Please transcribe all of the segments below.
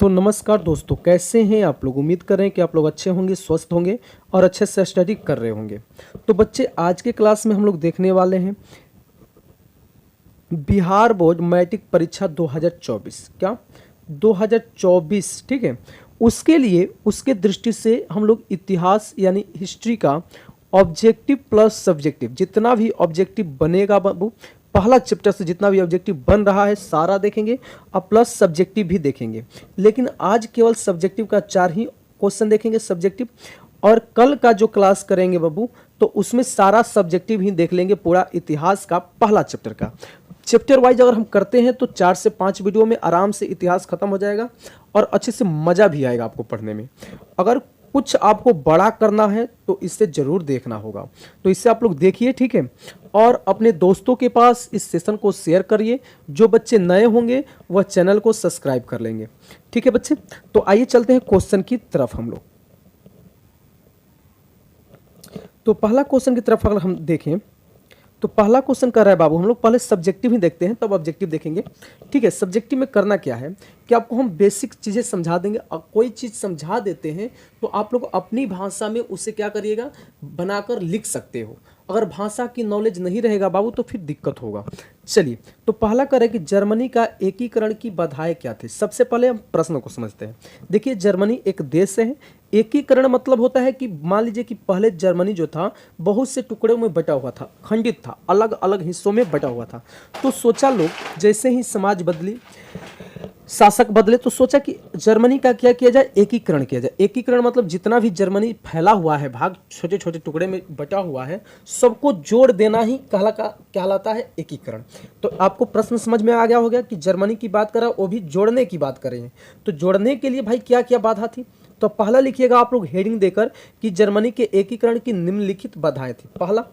तो नमस्कार दोस्तों, कैसे हैं आप लोग। उम्मीद कर रहे हैं कि आप लोग अच्छे होंगे, स्वस्थ होंगे और अच्छे से स्टडी कर रहे होंगे। तो बच्चे, आज के क्लास में हम लोग देखने वाले हैं बिहार बोर्ड मैट्रिक परीक्षा 2024। क्या 2024? ठीक है। उसके लिए उसके दृष्टि से हम लोग इतिहास यानी हिस्ट्री का ऑब्जेक्टिव प्लस सब्जेक्टिव, जितना भी ऑब्जेक्टिव बनेगा बाबू, पहला चैप्टर से जितना भी ऑब्जेक्टिव बन रहा है सारा देखेंगे और प्लस सब्जेक्टिव भी देखेंगे। लेकिन आज केवल सब्जेक्टिव का 4 ही क्वेश्चन देखेंगे सब्जेक्टिव, और कल का जो क्लास करेंगे बाबू तो उसमें सारा सब्जेक्टिव ही देख लेंगे, पूरा इतिहास का पहला चैप्टर का। चैप्टर वाइज अगर हम करते हैं तो 4 से 5 वीडियो में आराम से इतिहास खत्म हो जाएगा और अच्छे से मज़ा भी आएगा आपको पढ़ने में। अगर कुछ आपको बड़ा करना है तो इससे ज़रूर देखना होगा, तो इससे आप लोग देखिए, ठीक है। और अपने दोस्तों के पास इस सेशन को शेयर करिए। जो बच्चे नए होंगे वह चैनल को सब्सक्राइब कर लेंगे, ठीक है बच्चे। तो आइए चलते हैं क्वेश्चन की तरफ हम लोग। तो पहला क्वेश्चन की तरफ अगर हम देखें तो पहला क्वेश्चन कर रहा है बाबू, हम लोग पहले सब्जेक्टिव ही देखते हैं तब ऑब्जेक्टिव देखेंगे, ठीक है। सब्जेक्टिव में करना क्या है कि आपको हम बेसिक चीज़ें समझा देंगे, और कोई चीज़ समझा देते हैं तो आप लोग अपनी भाषा में उसे क्या करिएगा, बनाकर लिख सकते हो। अगर भाषा की नॉलेज नहीं रहेगा बाबू तो फिर दिक्कत होगा। चलिए, तो पहला करें कि जर्मनी का एकीकरण की बाधाएं क्या थी। सबसे पहले हम प्रश्न को समझते हैं। देखिए, जर्मनी एक देश है। एकीकरण मतलब होता है कि मान लीजिए कि पहले जर्मनी जो था बहुत से टुकड़ों में बटा हुआ था, खंडित था, अलग अलग हिस्सों में बटा हुआ था। तो सोचा लोग, जैसे ही समाज बदली, शासक बदले, तो सोचा कि जर्मनी का क्या किया जाए, एकीकरण किया जाए। एकीकरण मतलब जितना भी जर्मनी फैला हुआ है, भाग छोटे छोटे टुकड़े में बटा हुआ है, सबको जोड़ देना ही कहलाता है एकीकरण। तो आपको प्रश्न समझ में आ गया होगा कि जर्मनी की बात करा, वो भी जोड़ने की बात करें। तो जोड़ने के लिए भाई क्या क्या बाधा थी, तो पहला लिखिएगा आप लोग हेडिंग देकर कि जर्मनी के एकीकरण की निम्नलिखित बाधाएं थी। पहला,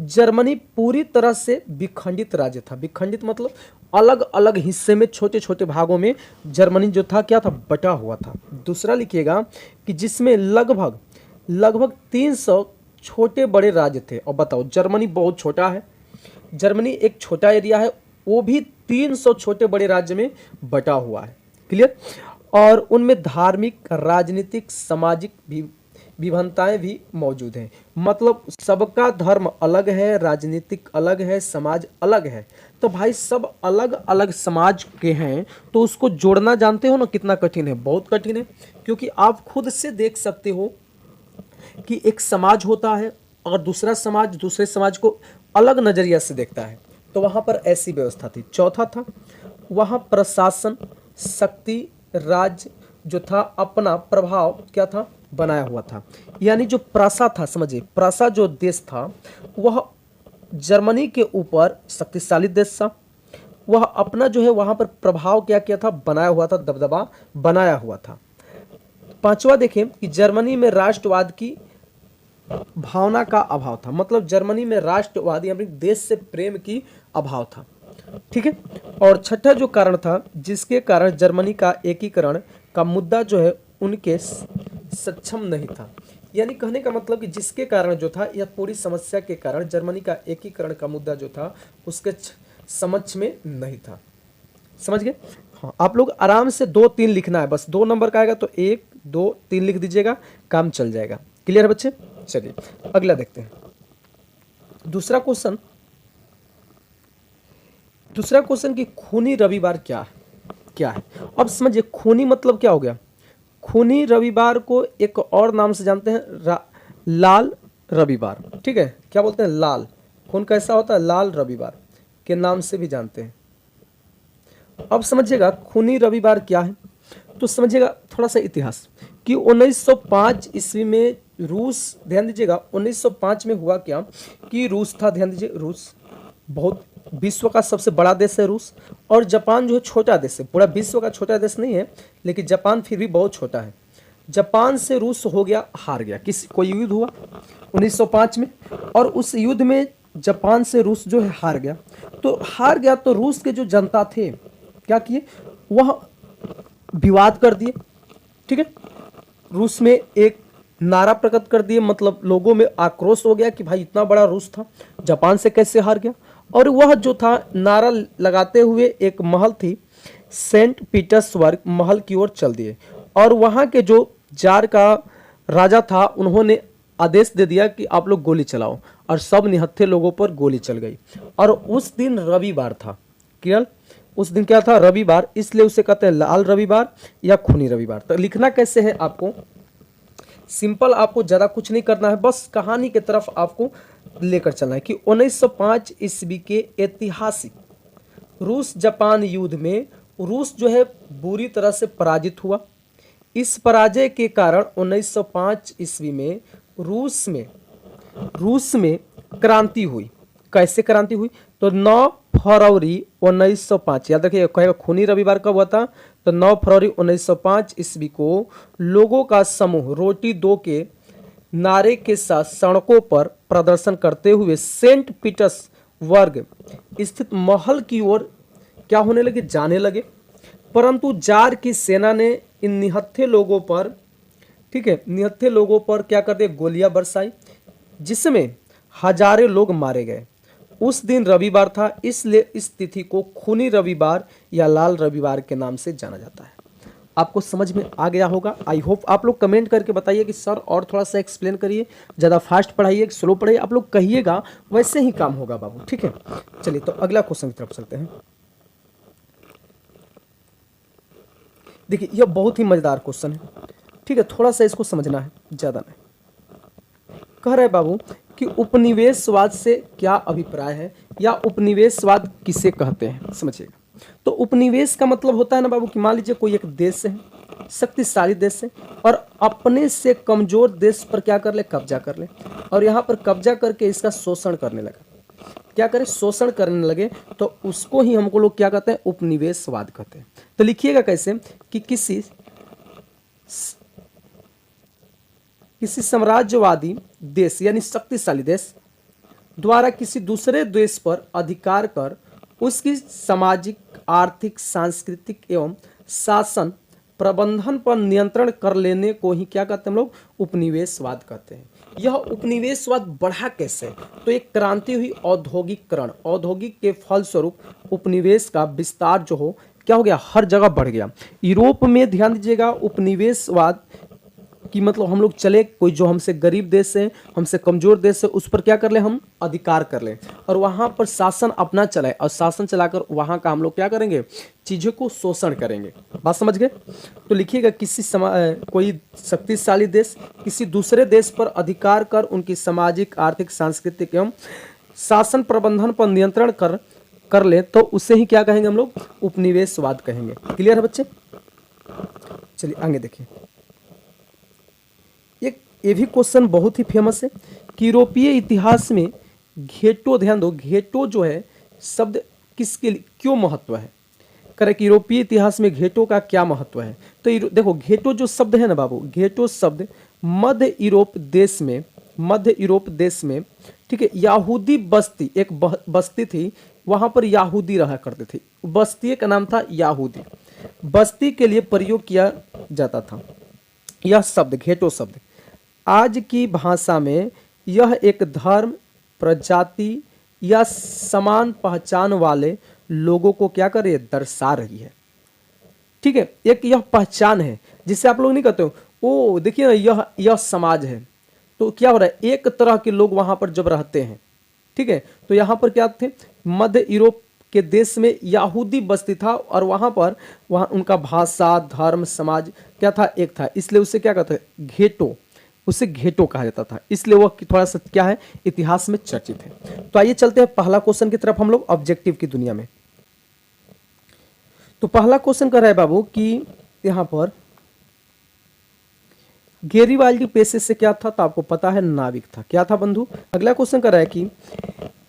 जर्मनी पूरी तरह से विखंडित राज्य था। विखंडित मतलब अलग अलग हिस्से में, छोटे छोटे भागों में जर्मनी जो था क्या था, बटा हुआ था। दूसरा लिखिएगा कि जिसमें लगभग 300 छोटे बड़े राज्य थे। और बताओ, जर्मनी बहुत छोटा है, जर्मनी एक छोटा एरिया है, वो भी 300 छोटे बड़े राज्य में बटा हुआ है। क्लियर। और उनमें धार्मिक, राजनीतिक, सामाजिक विभिन्नताएं भी मौजूद हैं। मतलब सबका धर्म अलग है, राजनीतिक अलग है, समाज अलग है। तो भाई सब अलग अलग समाज के हैं, तो उसको जोड़ना जानते हो ना कितना कठिन है, बहुत कठिन है। क्योंकि आप खुद से देख सकते हो कि एक समाज होता है और दूसरा समाज दूसरे समाज को अलग नज़रिया से देखता है, तो वहाँ पर ऐसी व्यवस्था थी। चौथा था, वहाँ प्रशासन, शक्ति, राज्य जो था अपना प्रभाव क्या था, बनाया हुआ था। यानी जो प्रासा था, समझिए प्रासा जो देश था वह जर्मनी के ऊपर शक्तिशाली देश था। वह अपना जो है वहाँ पर प्रभाव क्या किया था, बनाया हुआ था, दबदबा बनाया हुआ था। पांचवा देखें कि जर्मनी में राष्ट्रवाद की भावना का अभाव था। मतलब जर्मनी में राष्ट्रवाद यानी देश से प्रेम की अभाव था, ठीक है। और छठा जो कारण था जिसके कारण जर्मनी का एकीकरण का मुद्दा जो है उनके सक्षम नहीं था। यानी कहने का मतलब कि जिसके कारण जो था, यह पूरी समस्या के कारण जर्मनी का एकीकरण का मुद्दा जो था उसके समक्ष में नहीं था। समझ गए। हाँ, आप लोग आराम से 2-3 लिखना है, बस 2 नंबर का आएगा तो 1 2 3 लिख दीजिएगा, काम चल जाएगा। क्लियर है बच्चे। चलिए अगला देखते हैं। दूसरा क्वेश्चन कि खूनी रविवार क्या है। अब समझिए, खूनी मतलब क्या हो गया। खूनी रविवार को एक और नाम से जानते हैं, लाल रविवार, ठीक है। क्या बोलते हैं, लाल खून कैसा होता है, लाल रविवार के नाम से भी जानते हैं। अब समझिएगा खूनी रविवार क्या है, तो समझिएगा थोड़ा सा इतिहास कि 1905 ईस्वी में रूस, ध्यान दीजिएगा 1905 में हुआ क्या कि रूस था, ध्यान दीजिए, रूस बहुत विश्व का सबसे बड़ा देश है रूस, और जापान जो है छोटा देश है, पूरा विश्व का छोटा देश नहीं है, लेकिन जापान फिर भी बहुत छोटा है। जापान से रूस हो गया, हार गया, कोई युद्ध हुआ 1905 में, और उस युद्ध में जापान से रूस जो है हार गया। तो रूस के जो जनता थे क्या किए, वह विवाद कर दिए, ठीक है। रूस में एक नारा प्रकट कर दिए, मतलब लोगों में आक्रोश हो गया कि भाई इतना बड़ा रूस था, जापान से कैसे हार गया। और वह जो था नारा लगाते हुए एक महल थी, सेंट पीटर्सबर्ग महल की ओर चल दिए और वहाँ के जो जार का राजा था उन्होंने आदेश दे दिया कि आप लोग गोली चलाओ, और सब निहत्थे लोगों पर गोली चल गई। और उस दिन रविवार था। क्लियर? उस दिन क्या था? रविवार, इसलिए उसे कहते हैं लाल रविवार या खूनी रविवार। तो लिखना कैसे है आपको? सिंपल, आपको ज़्यादा कुछ नहीं करना है, बस कहानी की तरफ आपको लेकर चलना है कि 1905 ईस्वी के ऐतिहासिक रूस जापान युद्ध में रूस जो है बुरी तरह से पराजित हुआ। इस पराजय के कारण 1905 ईस्वी में रूस में क्रांति हुई। कैसे क्रांति हुई? तो 9 फरवरी 1905, याद रखिए, कहेगा खूनी रविवार कब हुआ था? तो 9 फरवरी 1905 ईस्वी को लोगों का समूह रोटी दो के नारे के साथ सड़कों पर प्रदर्शन करते हुए सेंट पीटर्सबर्ग स्थित महल की ओर क्या होने लगे? जाने लगे। परंतु जार की सेना ने इन निहत्थे लोगों पर, ठीक है, निहत्थे लोगों पर क्या कर दिया? गोलियां बरसाई, जिसमें हजारों लोग मारे गए। उस दिन रविवार था, इसलिए इस तिथि को खूनी रविवार या लाल रविवार के नाम से जाना जाता है। आपको समझ में आ गया होगा। आई होप आप लोग कमेंट करके बताइए कि सर और थोड़ा सा एक्सप्लेन करिए, ज़्यादा फास्ट पढ़ाइए, स्लो पढ़ाइए, आप लोग कहिएगा वैसे ही काम होगा बाबू। ठीक है, चलिए तो अगला क्वेश्चन की तरफ चलते हैं। देखिए यह बहुत ही मज़ेदार क्वेश्चन है। ठीक है, थोड़ा सा इसको समझना है, ज़्यादा नहीं। कह रहे बाबू कि उपनिवेशवाद से क्या अभिप्राय है या उपनिवेशवाद किसे कहते हैं, समझिएगा। तो उपनिवेश का मतलब होता है ना बाबू कि मान लीजिए कोई एक देश है, शक्तिशाली देश है, और अपने से कमजोर देश पर क्या कर ले? कब्जा कर ले, और यहाँ पर कब्जा करके इसका शोषण करने लगा। क्या करें? शोषण करने लगे, तो उसको ही हमको लोग क्या कहते हैं? उपनिवेशवाद कहते हैं। तो लिखिएगा कैसे कि किसी साम्राज्यवादी देश यानी शक्तिशाली देश द्वारा किसी दूसरे देश पर अधिकार कर उसकी सामाजिक, आर्थिक, सांस्कृतिक एवं शासन प्रबंधन पर नियंत्रण कर लेने को ही क्या कहते हैं हम लोग? उपनिवेशवाद कहते हैं। यह उपनिवेशवाद बढ़ा कैसे? तो एक क्रांति हुई, औद्योगिकरण, औद्योगिक के फलस्वरूप उपनिवेश का विस्तार जो हो क्या हो गया? हर जगह बढ़ गया। यूरोप में ध्यान दीजिएगा, उपनिवेशवाद कि मतलब हम लोग चले, कोई जो हमसे गरीब देश है, हमसे कमजोर देश है, उस पर क्या कर ले? हम अधिकार कर लें, और वहाँ पर शासन अपना चलाए, और शासन चलाकर वहाँ का हम लोग क्या करेंगे? चीज़ों को शोषण करेंगे। बात समझ गए? तो लिखिएगा किसी कोई शक्तिशाली देश किसी दूसरे देश पर अधिकार कर उनकी सामाजिक, आर्थिक, सांस्कृतिक एवं शासन प्रबंधन पर नियंत्रण कर ले, तो उसे ही क्या कहेंगे हम लोग? उपनिवेशवाद कहेंगे। क्लियर है बच्चे? चलिए आगे देखिए। ये भी क्वेश्चन बहुत ही फेमस है कि यूरोपीय इतिहास में घेटो, ध्यान दो, घेटो जो है शब्द किसके लिए, क्यों महत्व है? करें कि यूरोपीय इतिहास में घेटो का क्या महत्व है? तो देखो घेटो जो शब्द है ना बाबू, घेटो शब्द मध्य यूरोप देश में, ठीक है, यहूदी बस्ती, एक बस्ती थी, वहां पर यहूदी रहा करते थे, बस्ती का नाम था यहूदी, बस्ती के लिए प्रयोग किया जाता था यह शब्द, घेटो शब्द। आज की भाषा में यह एक धर्म, प्रजाति या समान पहचान वाले लोगों को क्या कर रही है? दर्शा रही है। ठीक है, एक यह पहचान है जिसे आप लोग नहीं कहते हो ओ देखिए ना, यह समाज है। तो क्या हो रहा है? एक तरह के लोग वहां पर जब रहते हैं, ठीक है, तो यहाँ पर क्या थे? मध्य यूरोप के देश में यहूदी बस्ती था, और वहाँ उनका भाषा, धर्म, समाज क्या था? एक था, इसलिए उसे क्या कहते हैं? घेटो, उसे घेटो कहा जाता था, इसलिए वह थोड़ा सा क्या है? इतिहास में चर्चित है। तो आइए चलते हैं पहला क्वेश्चन की तरफ हम लोग, ऑब्जेक्टिव की दुनिया में। तो पहला क्वेश्चन कर रहा है बाबू कि यहां पर गेरिबाल्डी पेशे से क्या था? तो आपको पता है, नाविक था। क्या था बंधु? अगला क्वेश्चन कर रहा है कि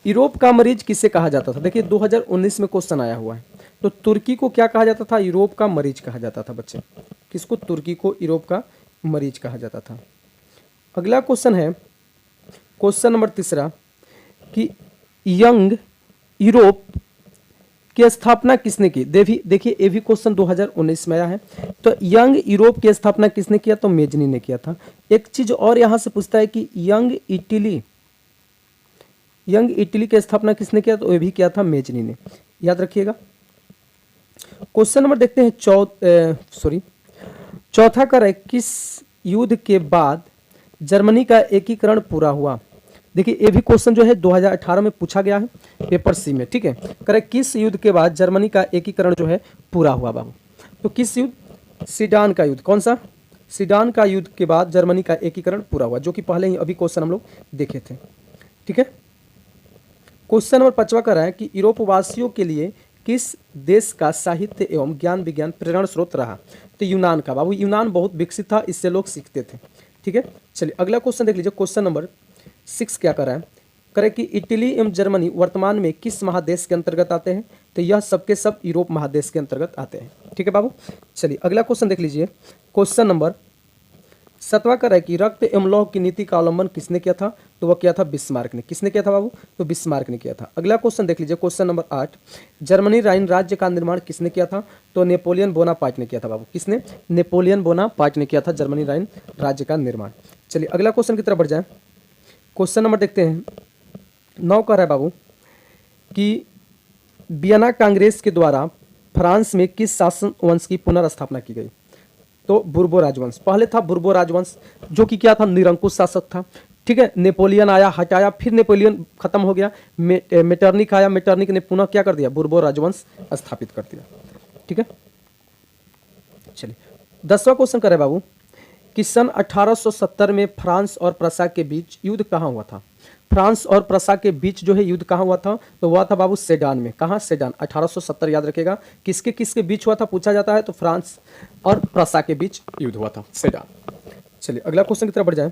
यूरोप का मरीज किसे कहा जाता था? देखिए 2019 में क्वेश्चन आया हुआ है। तो तुर्की को क्या कहा जाता था? यूरोप का मरीज कहा जाता था बच्चे। किसको? तुर्की को यूरोप का मरीज कहा जाता था। अगला क्वेश्चन है, क्वेश्चन नंबर 3 कि यंग यूरोप की स्थापना किसने की? देखिए ये भी क्वेश्चन 2019 में आया है। तो यंग यूरोप की स्थापना किसने किया? तो मेजनी ने किया था। एक चीज और यहां से पूछता है कि यंग इटली की स्थापना किसने किया? तो ये भी किया था मेजनी ने, याद रखिएगा। क्वेश्चन नंबर देखते हैं चौथा कर है, किस युद्ध के बाद जर्मनी का एकीकरण पूरा हुआ। देखिए ये भी क्वेश्चन जो है 2018 में पूछा गया है पेपर सी में, ठीक है। करे किस युद्ध के बाद जर्मनी का एकीकरण जो है पूरा हुआ बाबू। तो किस युद्ध, सीडान का युद्ध। कौन सा, सीडान का युद्ध के बाद जर्मनी का एकीकरण पूरा हुआ, जो कि पहले ही अभी क्वेश्चन हम लोग देखे थे, ठीक है। क्वेश्चन नंबर 5वां कर रहा है कि यूरोप वासियों के लिए किस देश का साहित्य एवं ज्ञान विज्ञान प्रेरणा स्रोत रहा। तो यूनान का बाबू, यूनान बहुत विकसित था, इससे लोग सीखते थे, ठीक है। चलिए अगला क्वेश्चन देख लीजिए। क्वेश्चन नंबर 6 क्या कर रहा है, करे कि इटली एवं जर्मनी वर्तमान में किस महादेश के अंतर्गत आते हैं। तो यह सबके सब यूरोप महादेश के अंतर्गत आते हैं, ठीक है बाबू। चलिए अगला क्वेश्चन देख लीजिए। क्वेश्चन नंबर 7वां कर रहा है कि रक्त एवं लौह की नीति का अवलंबन किसने किया था। तो वह किया था बिस्मार्क ने। किसने किया था बाबू, तो बिस्मार्क ने किया था। अगला क्वेश्चन देख लीजिए। क्वेश्चन नंबर 8, जर्मनी राइन राज्य का निर्माण किसने किया था। तो नेपोलियन बोनापार्ट ने किया था बाबू। किसने, नेपोलियन बोनापार्ट ने किया था जर्मनी राइन राज्य का निर्माण। चलिए अगला क्वेश्चन की तरफ बढ़ जाए। क्वेश्चन नंबर देखते हैं 9 का है बाबू कि वियना कांग्रेस के द्वारा फ्रांस में किस शासन वंश की पुनर्स्थापना की गई। तो बुर्बो राजवंश। पहले था बुर्बो राजवंश, जो कि क्या था, निरंकुश शासक था, ठीक है। नेपोलियन आया, हटाया, फिर नेपोलियन खत्म हो गया, मेटरनिक आया, मेटरनिक ने पुनः क्या कर दिया, बुर्बो राजवंश स्थापित कर दिया, ठीक है। चलिए 10वां क्वेश्चन करे बाबू कि सन 1870 में फ्रांस और प्रसा के बीच युद्ध कहाँ हुआ था। फ्रांस और प्रसा के बीच जो है युद्ध कहाँ हुआ था। तो हुआ था बाबू सेडान में। कहाँ, सेडान। 1870 याद रखेगा। किसके किसके बीच हुआ था पूछा जाता है, तो फ्रांस और प्रसा के बीच युद्ध हुआ था, सेडान। चलिए अगला क्वेश्चन की तरफ बढ़ जाए।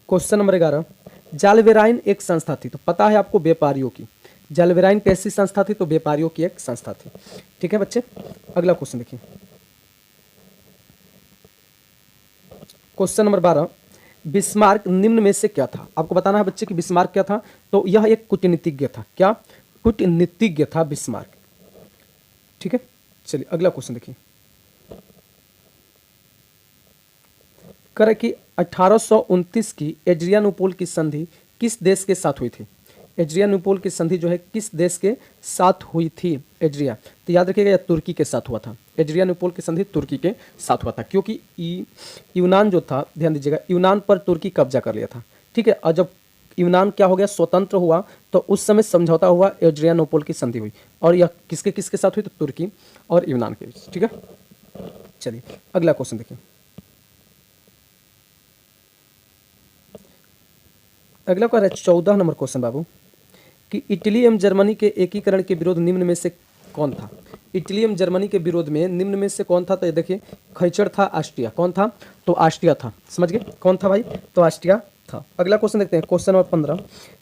क्वेश्चन नंबर 11, जालवेराइन एक संस्था थी। तो पता है आपको व्यापारियों की। जालवेराइन कैसी संस्था थी, तो व्यापारियों की एक संस्था थी, ठीक है बच्चे। अगला क्वेश्चन देखिए। क्वेश्चन नंबर 12, बिस्मार्क निम्न में से क्या था। आपको बताना है बच्चे कि बिस्मार्क क्या था। तो यह एक कूटनीतिज्ञ था। क्या, कूटनीतिज्ञ था बिस्मार्क, ठीक है। चलिए अगला क्वेश्चन देखिए। करे कि 1829 की एड्रियानोपोल की संधि किस देश के साथ हुई थी। एड्रियानोपोल की संधि जो है किस देश के साथ हुई थी, एड्रिया। तो याद रखिएगा यह तुर्की के साथ हुआ था। एड्रियानोपोल की संधि तुर्की के साथ हुआ था, क्योंकि यूनान जो था, ध्यान दीजिएगा, यूनान पर तुर्की कब्जा कर लिया था, ठीक है। और जब यूनान क्या हो गया, स्वतंत्र हुआ, तो उस समय समझौता हुआ, एड्रियानोपोल की संधि हुई। और यह किसके किसके साथ हुई, तो तुर्की और यूनान के बीच, ठीक है। चलिए अगला क्वेश्चन देखिए। अगला क्या है, 14 नंबर क्वेश्चन बाबू कि इटली एवं जर्मनी के एकीकरण के विरोध निम्न में से कौन था। इटली एवं जर्मनी के विरोध में निम्न में से कौन था। तो ये देखिए, खैचर था, ऑस्ट्रिया। कौन था, तो ऑस्ट्रिया था। समझ गए, कौन था भाई, तो ऑस्ट्रिया था। अगला क्वेश्चन देखते हैं। क्वेश्चन नंबर 15,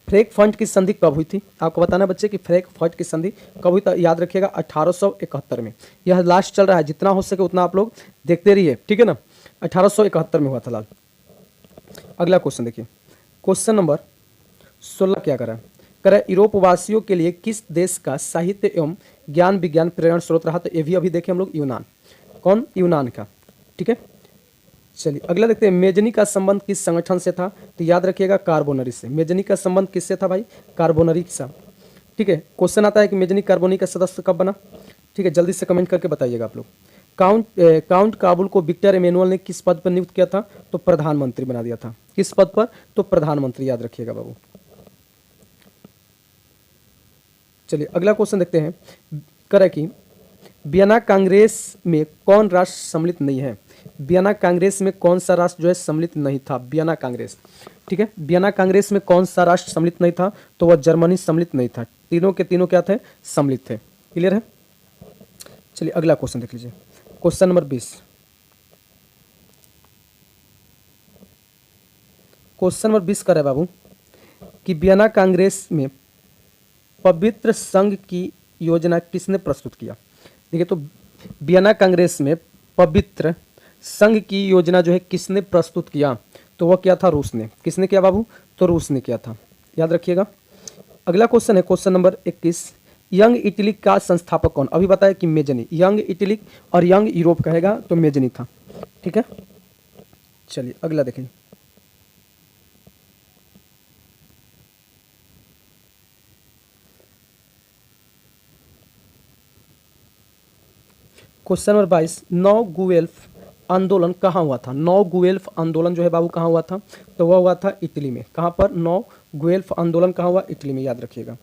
फ्रैंकफर्ट की संधि कब हुई थी। आपको बताना बच्चे कि फ्रैंकफर्ट की संधि कब हुई। तो याद रखिएगा 1871 में। यह लास्ट चल रहा है, जितना हो सके उतना आप लोग देखते रहिए, ठीक है ना। 1871 में हुआ था लास्ट। अगला क्वेश्चन देखिए। क्वेश्चन नंबर 16 क्या करा, यूरोप वासियों के लिए किस देश का साहित्य एवं ज्ञान विज्ञान प्रेरणा स्रोत रहा। तो ये भी अभी देखें हम लोग, यूनान। कौन, यूनान का, ठीक है। चलिए अगला देखते हैं। मेजनी का संबंध किस संगठन से था। तो याद रखिएगा कार्बोनरी से। मेजनी का संबंध किससे था भाई, कार्बोनरी से, ठीक है। क्वेश्चन आता है कि मेजनी कार्बोनरी का सदस्य कब बना, ठीक है। जल्दी से कमेंट करके बताइएगा आप लोग। काउंट काबुल को विक्टर इमैनुअल ने किस पद पर नियुक्त किया था। तो प्रधानमंत्री बना दिया था। किस पद पर, तो प्रधानमंत्री, याद रखिएगा बाबू। चलिए अगला क्वेश्चन देखते हैं। करे कि वियना कांग्रेस में कौन राष्ट्र सम्मिलित नहीं है। वियना कांग्रेस में कौन सा राष्ट्र जो है सम्मिलित नहीं था, वियना कांग्रेस, ठीक है। वियना कांग्रेस में कौन सा राष्ट्र सम्मिलित नहीं था। तो वह जर्मनी सम्मिलित नहीं था। तीनों के तीनों क्या थे, सम्मिलित थे। क्लियर है। चलिए अगला क्वेश्चन देख लीजिए। Question number 20। क्वेश्चन नंबर 20 कर है बाबू कि वियना कांग्रेस में पवित्र संघ की योजना किसने प्रस्तुत किया। देखिए, तो वियना कांग्रेस में पवित्र संघ की योजना जो है किसने प्रस्तुत किया। तो वह क्या था, रूस ने। किसने किया बाबू, तो रूस ने किया था, याद रखिएगा। अगला क्वेश्चन है क्वेश्चन नंबर 21, यंग इटली का संस्थापक कौन। अभी बताया कि मेजनी। यंग इटली और यंग यूरोप कहेगा तो मेजनी था, ठीक है। चलिए अगला देखें। क्वेश्चन नंबर 22, नौ गुएल्फ आंदोलन कहाँ हुआ था? नौ गुएल्फ आंदोलन जो है बाबू कहाँ हुआ था? तो वह हुआ था इटली में। कहाँ पर? नौ गुएल्फ आंदोलन कहाँ हुआ? इटली में, याद रखिएगा।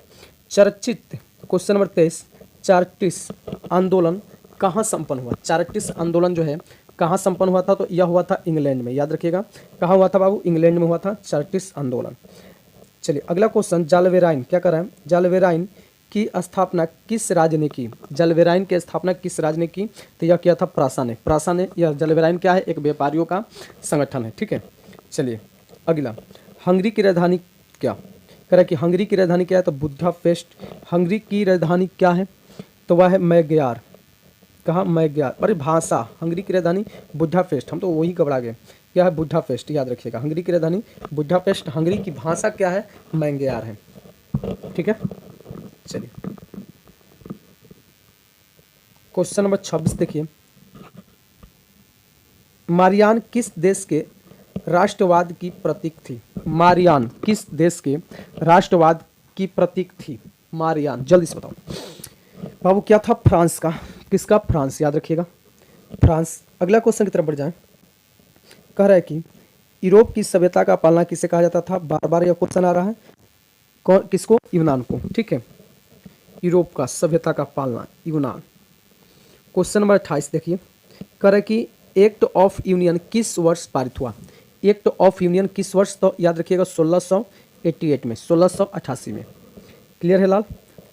चर्चित क्वेश्चन नंबर 23, चार्टिस आंदोलन कहाँ संपन्न हुआ? चार्टिस आंदोलन जो है कहाँ संपन्न हुआ था? तो यह हुआ था इंग्लैंड में, याद रखिएगा। कहाँ हुआ था बाबू? इंग्लैंड में हुआ था चार्टिस आंदोलन। चलिए अगला क्वेश्चन, जालवेराइन क्या कर रहा है? जालवेराइन की स्थापना किस राज्य ने की? जालवेराइन की स्थापना किस राज्य ने की? तो यह किया था प्रासा ने। प्रासा ने। यह जालवेराइन क्या है? एक व्यापारियों का संगठन है, ठीक है। चलिए अगला, हंगरी की राजधानी क्या? कह रहा है कि हंगरी की राजधानी क्या है? तो बुडापेस्ट। हंगरी की राजधानी क्या है? तो वह है मैग्यार। कहाँ? मैग्यार। अरे भाषा, हंगरी की राजधानी बुडापेस्ट, हम तो वही घबरा गए। क्या है? बुडापेस्ट, याद रखिएगा। हंगरी की राजधानी बुडापेस्ट। हंगरी की भाषा क्या है? मैग्यार है, ठीक है। चलिए क्वेश्चन नंबर 26 देखिए, मारियान किस देश के राष्ट्रवाद की प्रतीक थी? मारियान किस देश के राष्ट्रवाद की प्रतीक थी? मारियान, जल्दी से बताओ बाबू। क्या था? फ्रांस का। किसका? फ्रांस, याद रखिएगा, फ्रांस। अगला क्वेश्चन की तरफ बढ़ जाए। कह रहा है कि यूरोप की सभ्यता का पालना किसे कहा जाता था? बार बार यह क्वेश्चन आ रहा है। कौन? किसको? यूनान को, ठीक है। यूरोप का सभ्यता का पालना यूनान। क्वेश्चन नंबर 28 देखिए, कह रहा है कि एक्ट ऑफ यूनियन किस वर्ष पारित हुआ? एक्ट ऑफ यूनियन किस वर्ष? तो याद रखिएगा 1688 में, 1688 में। क्लियर है लाल?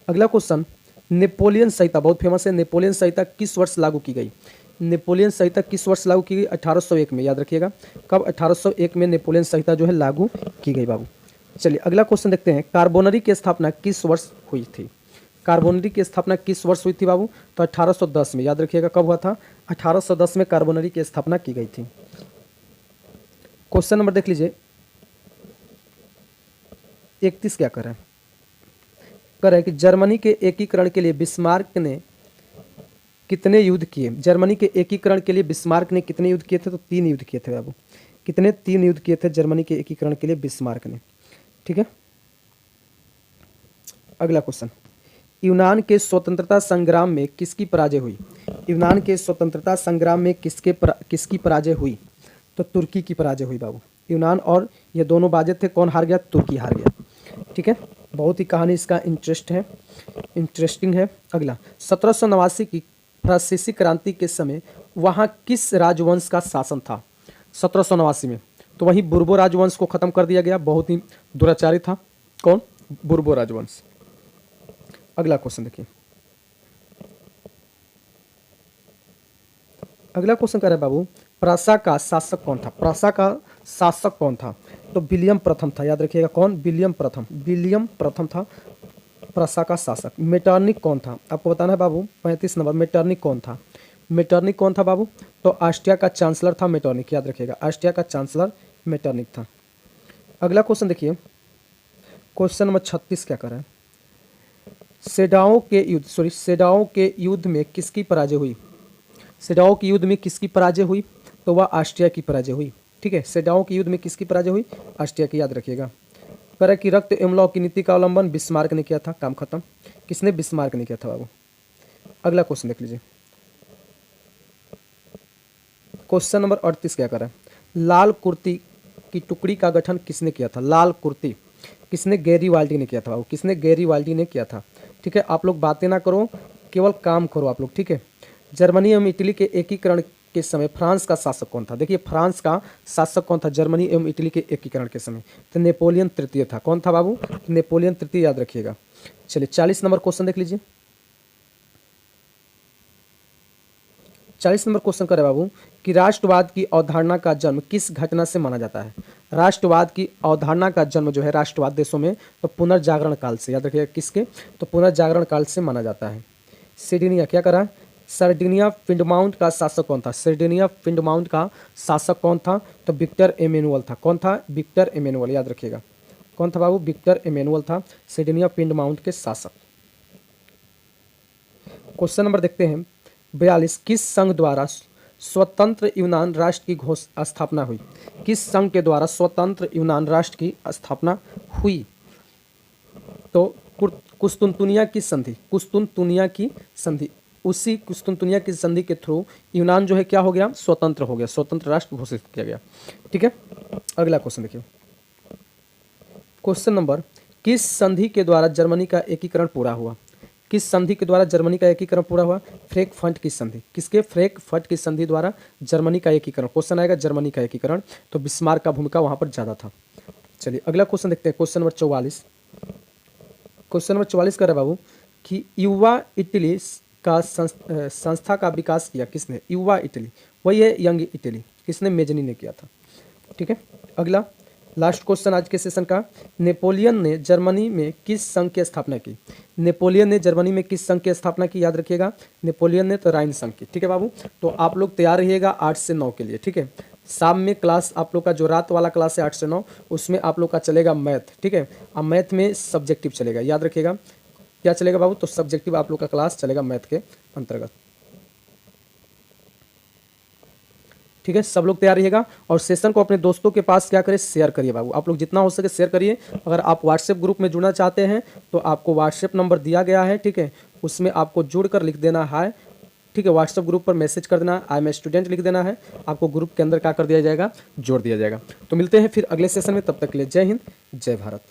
अगला क्वेश्चन, नेपोलियन संहिता बहुत फेमस है। नेपोलियन संहिता किस वर्ष लागू की गई? नेपोलियन संहिता किस वर्ष लागू की गई? 1801 में, याद रखिएगा। कब? 1801 में नेपोलियन संहिता जो है लागू की गई बाबू। चलिए अगला क्वेश्चन देखते हैं, कार्बोनरी की स्थापना किस वर्ष हुई थी? कार्बोनरी की स्थापना किस वर्ष हुई थी बाबू? तो 1810 में, याद रखिएगा। कब हुआ था? 1810 में कार्बोनरी की स्थापना की गई थी। क्वेश्चन नंबर देख लीजिए 31 क्या कर रहे हैं? कर रहे हैं कि जर्मनी के एकीकरण के लिए बिस्मार्क ने कितने युद्ध किए? जर्मनी के एकीकरण के लिए बिस्मार्क ने कितने युद्ध किए थे? तो 3 युद्ध किए थे बाबू। कितने? 3 युद्ध किए थे जर्मनी के एकीकरण के लिए बिस्मार्क ने, ठीक है। अगला क्वेश्चन, यूनान के स्वतंत्रता संग्राम में किसकी पराजय हुई? यूनान के स्वतंत्रता संग्राम में किसकी पराजय हुई? तो तुर्की की पराजय हुई बाबू। यूनान और ये दोनों बाजे थे, कौन हार गया? तुर्की हार गया, ठीक है। बहुत ही कहानी इसका इंटरेस्टिंग है। अगला, 1789 की फ्रांसीसी क्रांति के समय वहाँ किस राजवंश का शासन था? 1789 में तो वहीं बुर्बो राजवंश को खत्म कर दिया गया, बहुत ही दुराचारी था। कौन? बुर्बो राजवंश। अगला क्वेश्चन देखिए, अगला क्वेश्चन कर रहा है बाबू, प्रासा का शासक कौन था? प्रासा का शासक कौन था? तो विलियम प्रथम था, याद रखिएगा। कौन? विलियम प्रथम। विलियम प्रथम था प्रासा का शासक। मेटरनिक कौन था? आपको बताना है बाबू। 35 नंबर, मेटरनिक कौन था? मेटरनिक कौन था बाबू? तो ऑस्ट्रिया का चांसलर था मेटरनिक, याद रखिएगा। ऑस्ट्रिया का चांसलर मेटरनिक था। अगला क्वेश्चन देखिए, क्वेश्चन नंबर 36 क्या कर रहा है? सेडाओं के युद्ध में किसकी पराजय हुई? सेडाओं के युद्ध में किसकी पराजय हुई? तो वह ऑस्ट्रिया की पराजय हुई, ठीक है। सेडाओं के युद्ध में किसकी पराजय हुई? ऑस्ट्रिया की, याद रखिएगा। कह रहा है कि रक्त एवं लौ की नीति का अवलंबन बिस्मार्क ने किया था। काम खत्म। किसने? बिस्मार्क ने किया था बाबू। अगला क्वेश्चन देख लीजिए, क्वेश्चन नंबर 38 क्या कर रहा है? लाल कुर्ती की टुकड़ी का गठन किसने किया था? लाल कुर्ती किसने? गैरीवाल्डी ने किया था बाबू। किसने? गैरीवाल्डी ने किया था, ठीक है। आप लोग बातें ना करो, केवल काम करो आप लोग, ठीक है। जर्मनी एवं इटली के एकीकरण के समय फ्रांस का शासक कौन था? देखिए फ्रांस का शासक कौन था जर्मनी एवं इटली के एकीकरण के समय? तो नेपोलियन तृतीय था। कौन था बाबू? नेपोलियन तृतीय, याद रखिएगा। चलिए 40 नंबर क्वेश्चन देख लीजिए। 40 नंबर क्वेश्चन करे बाबू कि राष्ट्रवाद की अवधारणा का जन्म किस घटना से माना जाता है? राष्ट्रवाद की अवधारणा का जन्म जो है राष्ट्रवाद देशों में तो पुनर्जागरण काल से, याद रखिएगा। किसके? तो पुनर्जागरण काल से माना जाता है। सिडनिया क्या करा? सर्डिनिया पिंडमाउंट का शासक कौन था? सर्डिनिया पिंडमाउंट का शासक कौन था? तो विक्टर एमेनुअल था। कौन था? विक्टर एमेनुअल, याद रखिएगा। कौन था बाबू? विक्टर एमेनुअल था सर्डिनिया पिंडमाउंट के शासक। क्वेश्चन नंबर देखते हैं 42, किस संघ द्वारा स्वतंत्र यूनान राष्ट्र की स्थापना हुई? किस संघ के द्वारा स्वतंत्र यूनान राष्ट्र की स्थापना हुई? तो कुस्तुनतुनिया की संधि, कुस्तुनतुनिया की संधि, उसी कुस्तुनतुनिया की संधि के थ्रू यूनान जो है क्या हो गया? स्वतंत्र हो गया, स्वतंत्र राष्ट्र घोषित किया गया। ठीक है, अगला क्वेश्चन देखिए। क्वेश्चन नंबर, किस संधि के द्वारा जर्मनी का एकीकरण पूरा हुआ? किस संधि के द्वारा जर्मनी का एकीकरण पूरा हुआ? फ्रैंकफर्ट की संधि। किसके? फ्रैंकफर्ट की संधि द्वारा जर्मनी का एकीकरण। क्वेश्चन आएगा जर्मनी का एकीकरण, तो बिस्मार्क का भूमिका वहां पर ज्यादा था। चलिए अगला क्वेश्चन देखते हैं, क्वेश्चन नंबर 44। क्वेश्चन नंबर 44 कर रहा बाबू कि युवा इटली का संस्था का विकास किया किसने? युवा इटली, वही है यंग इटली, किसने? मेजनी ने किया था। ठीक है, अगला लास्ट क्वेश्चन आज के सेशन का, नेपोलियन ने जर्मनी में किस संघ की स्थापना की? नेपोलियन ने जर्मनी में किस संघ की स्थापना की? याद रखिएगा, नेपोलियन ने तो राइन संघ की। ठीक है बाबू, तो आप लोग तैयार रहिएगा 8 से 9 के लिए। ठीक है, शाम में क्लास आप लोग का जो रात वाला क्लास है 8 से 9, उसमें आप लोग का चलेगा मैथ। ठीक है, अब मैथ में सब्जेक्टिव चलेगा, याद रखिएगा क्या चलेगा बाबू? तो सब्जेक्टिव आप लोग का क्लास चलेगा मैथ के अंतर्गत। ठीक है, सब लोग तैयार रहिएगा और सेशन को अपने दोस्तों के पास क्या करें? शेयर करिए बाबू, आप लोग जितना हो सके शेयर करिए। अगर आप व्हाट्सएप ग्रुप में जुड़ना चाहते हैं तो आपको व्हाट्सएप नंबर दिया गया है। ठीक है, उसमें आपको जुड़कर लिख देना है। ठीक है, व्हाट्सएप ग्रुप पर मैसेज कर देना, आई एम स्टूडेंट लिख देना है, आपको ग्रुप के अंदर क्या कर दिया जाएगा? जोड़ दिया जाएगा। तो मिलते हैं फिर अगले सेशन में, तब तक के लिए जय हिंद, जय भारत।